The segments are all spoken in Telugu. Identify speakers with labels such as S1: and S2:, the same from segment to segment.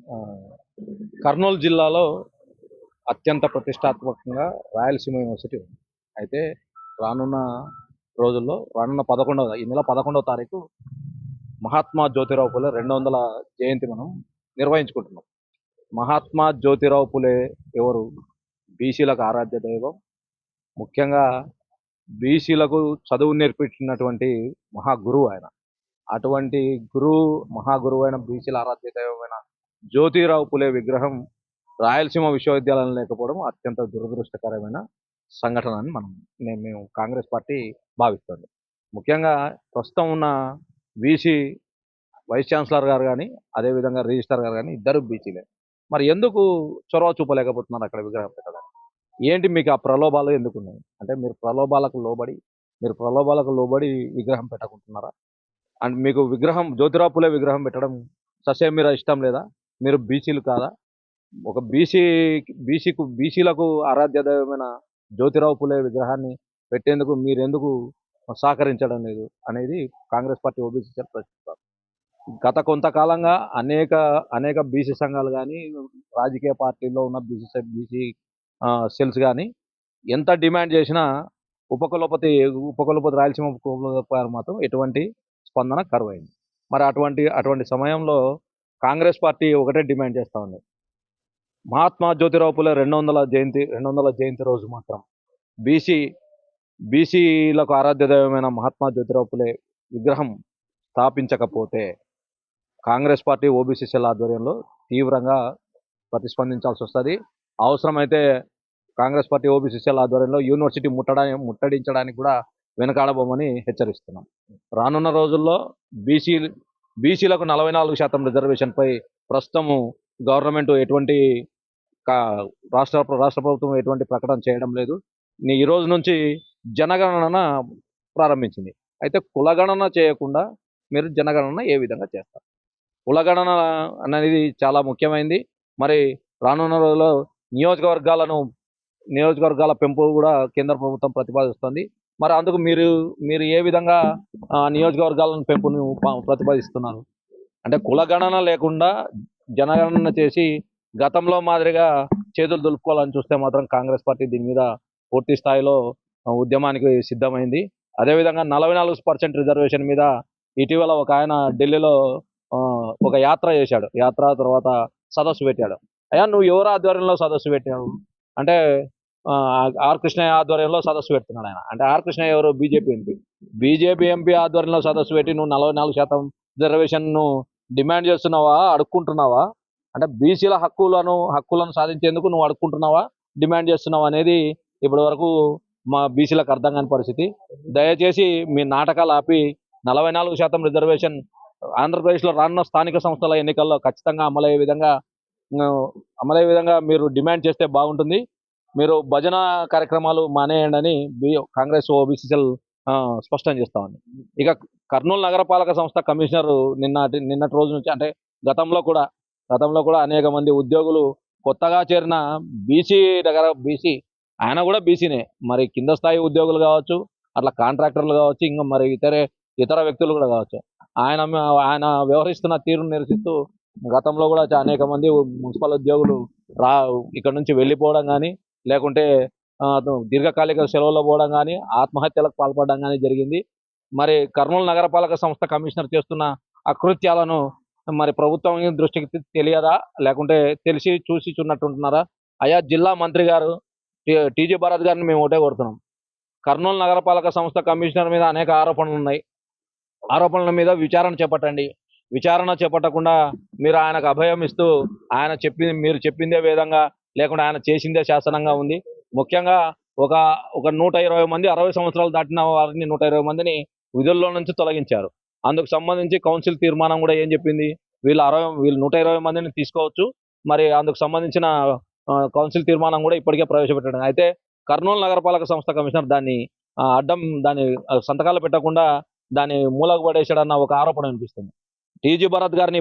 S1: ఆ, కర్నూలు జిల్లాలో అత్యంత ప్రతిష్టాత్మకంగా రాయలసీమ యూనివర్సిటీ ఉంది. అయితే రానున్న రానున్న ఈ నెల 11వ తారీఖు మహాత్మా జ్యోతిరావు పులే 200 జయంతి మనం నిర్వహించుకుంటున్నాం. మహాత్మా జ్యోతిరావు పులే ఎవరు? బీసీలకు ఆరాధ్య దైవం. ముఖ్యంగా బీసీలకు చదువు నేర్పించినటువంటి మహాగురువు ఆయన. అటువంటి మహాగురువు అయిన బీసీల ఆరాధ్య దైవమైన జ్యోతిరావు పులే విగ్రహం రాయలసీమ విశ్వవిద్యాలయం లేకపోవడం అత్యంత దురదృష్టకరమైన సంఘటన అని మేము కాంగ్రెస్ పార్టీ భావిస్తుంది. ముఖ్యంగా ప్రస్తుతం ఉన్న బీసీ వైస్ ఛాన్సలర్ గారు కానీ, అదేవిధంగా రిజిస్ట్రార్ గారు కానీ ఇద్దరు బీసీలే. మరి ఎందుకు చొరవ చూపలేకపోతున్నారు అక్కడ విగ్రహం పెట్టడానికి? ఏంటి మీకు ఆ ప్రలోభాలు ఎందుకున్నాయి? అంటే మీరు ప్రలోభాలకు లోబడి విగ్రహం పెట్టకుంటున్నారా? అండ్ మీకు జ్యోతిరావు పులే విగ్రహం పెట్టడం ససేమిరా ఇష్టం లేదా? మీరు బీసీలు కాదా? ఒక బీసీలకు ఆరాధ్య దైవమైన జ్యోతిరావు పులే విగ్రహాన్ని పెట్టేందుకు మీరెందుకు సహకరించడం లేదు అనేది కాంగ్రెస్ పార్టీ ఓబీసీ సెల్ ప్రశ్నిస్తారు. గత కొంతకాలంగా అనేక అనేక బీసీ సంఘాలు కానీ, రాజకీయ పార్టీల్లో ఉన్న బీసీ సెల్స్ కానీ ఎంత డిమాండ్ చేసినా ఉపకులపతి రాయలసీమ ఉపకులపతి గారు మాత్రం ఎటువంటి స్పందన కరువైంది. మరి అటువంటి సమయంలో కాంగ్రెస్ పార్టీ ఒకటే డిమాండ్ చేస్తా ఉంది. మహాత్మా జ్యోతిరావు పులే 200 జయంతి రోజు మాత్రం బీసీలకు ఆరాధ్య దైవమైన మహాత్మా జ్యోతిరావు పులే విగ్రహం స్థాపించకపోతే కాంగ్రెస్ పార్టీ ఓబీసీ సెల్ ఆధ్వర్యంలో తీవ్రంగా ప్రతిస్పందించాల్సి వస్తుంది. అవసరమైతే కాంగ్రెస్ పార్టీ ఓబీసీ సెల్ ఆధ్వర్యంలో యూనివర్సిటీ ముట్టడించడానికి కూడా వెనకాడబోమని హెచ్చరిస్తున్నాం. రానున్న రోజుల్లో బీసీలకు 44% రిజర్వేషన్పై ప్రస్తుతము గవర్నమెంట్ ఎటువంటి రాష్ట్ర ప్రభుత్వం ఎటువంటి ప్రకటన చేయడం లేదు. ఈ రోజు నుంచి జనగణన ప్రారంభించింది. అయితే కులగణన చేయకుండా మీరు జనగణన ఏ విధంగా చేస్తారు? కులగణన అనేది చాలా ముఖ్యమైనది. మరి రానున్న రోజుల్లో నియోజకవర్గాల పెంపు కూడా కేంద్ర ప్రభుత్వం ప్రతిపాదిస్తుంది. మరి అందుకు మీరు ఏ విధంగా నియోజకవర్గాలను పెంపును ప్రతిపాదిస్తున్నారు? అంటే కులగణన లేకుండా జనగణన చేసి గతంలో మాదిరిగా చేతులు దులుపుకోవాలని చూస్తే మాత్రం కాంగ్రెస్ పార్టీ దీని మీద పూర్తి స్థాయిలో ఉద్యమానికి సిద్ధమైంది. అదేవిధంగా 44% రిజర్వేషన్ మీద ఇటీవల ఒక ఆయన ఢిల్లీలో ఒక యాత్ర చేశాడు. యాత్ర తర్వాత సదస్సు పెట్టాడు. అయ్యా, నువ్వు ఎవరు ఆధ్వర్యంలో సదస్సు పెట్టావు అంటే ఆర్ కృష్ణయ్య ఆధ్వర్యంలో సదస్సు పెడుతున్నాడు ఆయన. అంటే ఆర్ కృష్ణయ్య ఎవరు? బీజేపీ ఎంపీ ఆధ్వర్యంలో సదస్సు పెట్టి నువ్వు 44% రిజర్వేషన్ను డిమాండ్ చేస్తున్నావా, అడుక్కుంటున్నావా? అంటే బీసీల హక్కులను సాధించేందుకు నువ్వు అడుక్కుంటున్నావా, డిమాండ్ చేస్తున్నావా అనేది ఇప్పటి వరకు మా బీసీలకు అర్థం కాని పరిస్థితి. దయచేసి మీ నాటకాలు ఆపి 44% రిజర్వేషన్ ఆంధ్రప్రదేశ్లో రానున్న స్థానిక సంస్థల ఎన్నికల్లో ఖచ్చితంగా అమలయ్యే విధంగా మీరు డిమాండ్ చేస్తే బాగుంటుంది. మీరు భజన కార్యక్రమాలు మానేయండి అని కాంగ్రెస్ ఓబీసీ సెల్ స్పష్టం చేస్తామని. ఇక కర్నూలు నగరపాలక సంస్థ కమిషనర్ నిన్నటి రోజు నుంచి, అంటే గతంలో కూడా అనేక మంది ఉద్యోగులు కొత్తగా చేరిన బీసీ ఆయన కూడా బీసీనే, మరి కింద స్థాయి ఉద్యోగులు కావచ్చు, అట్లా కాంట్రాక్టర్లు కావచ్చు, ఇంకా మరి ఇతర వ్యక్తులు కూడా కావచ్చు, ఆయన వ్యవహరిస్తున్న తీరును నిరసిస్తూ గతంలో కూడా అనేక మంది మున్సిపల్ ఉద్యోగులు ఇక్కడ నుంచి వెళ్ళిపోవడం కానీ, లేకుంటే దీర్ఘకాలిక సెలవుల్లో పోవడం కానీ, ఆత్మహత్యలకు పాల్పడడం కానీ జరిగింది. మరి కర్నూలు నగరపాలక సంస్థ కమిషనర్ చేస్తున్న అకృత్యాలను మరి ప్రభుత్వం దృష్టికి తెలియదా, లేకుంటే తెలిసి చూసి చున్నట్టుంటున్నారా? అయ్యా, జిల్లా మంత్రి గారు టీజీ భరత్ గారిని మేము ఒకటే కోరుతున్నాం. కర్నూలు నగరపాలక సంస్థ కమిషనర్ మీద అనేక ఆరోపణలు ఉన్నాయి. ఆరోపణల మీద విచారణ చేపట్టండి. విచారణ చేపట్టకుండా మీరు ఆయనకు అభయం ఇస్తూ మీరు చెప్పిందే వేదంగా, లేకుండా ఆయన చేసిందే శాసనంగా ఉంది. ముఖ్యంగా ఒక 120 మంది 60 సంవత్సరాలు దాటిన వారిని 120 మందిని విధుల్లో నుంచి తొలగించారు. అందుకు సంబంధించి కౌన్సిల్ తీర్మానం కూడా ఏం చెప్పింది? వీళ్ళు 120 మందిని తీసుకోవచ్చు. మరి అందుకు సంబంధించిన కౌన్సిల్ తీర్మానం కూడా ఇప్పటికే ప్రవేశపెట్టడం. అయితే కర్నూలు నగరపాలక సంస్థ కమిషనర్ దాన్ని సంతకాలు పెట్టకుండా దాన్ని మూలకు పడేశాడన్న ఒక ఆరోపణ వినిపిస్తుంది. టీజీ భరత్ గారిని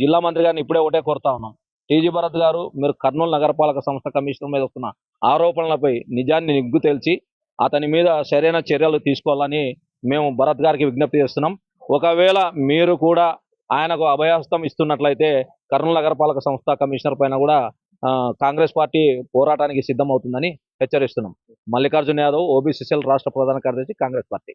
S1: జిల్లా మంత్రి గారిని ఇప్పుడే ఒకటే కోరుతా ఉన్నాం. టీజీ భరత్ గారు, మీరు కర్నూలు నగరపాలక సంస్థ కమిషనర్ మీద వస్తున్న ఆరోపణలపై నిజాన్ని నిగ్గు తేల్చి అతని మీద సరైన చర్యలు తీసుకోవాలని మేము భరత్ గారికి విజ్ఞప్తి చేస్తున్నాం. ఒకవేళ మీరు కూడా ఆయనకు అభయహస్తం ఇస్తున్నట్లయితే కర్నూలు నగరపాలక సంస్థ కమిషనర్ పైన కూడా కాంగ్రెస్ పార్టీ పోరాటానికి సిద్ధమవుతుందని హెచ్చరిస్తున్నాం. మల్లికార్జున యాదవ్, ఓబీసీసీఎల్ రాష్ట్ర ప్రధాన కార్యదర్శి, కాంగ్రెస్ పార్టీ.